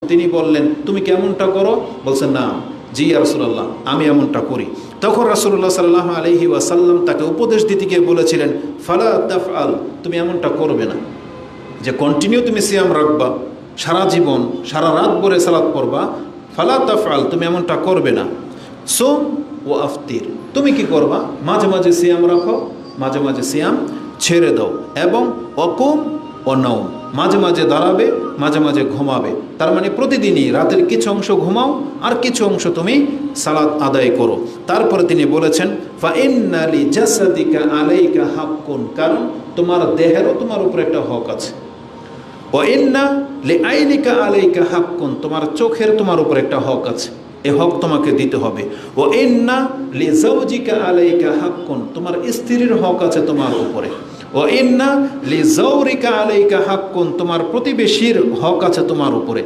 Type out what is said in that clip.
তিনি বললেন, তুমি কেমনটা করো? বলছেন, না জি ইয়া রাসূলুল্লাহ, আমি এমনটা করি। তখন রাসূলুল্লাহ সাল্লাল্লাহু আলাইহি ওয়াসাল্লাম তাকে উপদেশ দিতে গিয়ে বলেছিলেন, ফালা তাফআল, তুমি এমনটা করবে না যে কন্টিনিউ তুমি সিয়াম রাখবা, সারা জীবন সারা রাত ভরে সালাত পড়বা। ফালা তাফআল, তুমি এমনটা করবে না। সোম ও আফতির, তুমি কি করবা? মাঝে মাঝে সিয়াম রাখো, মাঝে মাঝে সিয়াম ছেড়ে দাও। এবং অকুম ও নাও, মাঝে মাঝে দাঁড়াবে, মাঝে মাঝে ঘুমাবে। তার মানে প্রতিদিনই রাতের কিছু অংশ ঘুমাও আর কিছু অংশ তুমি সালাত আদায় করো। তারপরে তিনি বলেছেন, ফা ইন্না লি জাসাদিকা আলাইকা হাক্কুন, কারণ তোমার দেহেরও তোমার উপর একটা হক আছে। ও ইন্না লি আইনিকা আলাইকা হাক্কুন, তোমার চোখের তোমার উপর একটা হক আছে, এ হক তোমাকে দিতে হবে। ও ইন্না লি যাওজিকা আলাইকা হাক্কুন, তোমার স্ত্রীর হক আছে তোমার উপরে। ও ইন্না লি যাওরিকা আলাইকা হাক্কুন, তোমার প্রতিবেশীর হক আছে তোমার উপরে।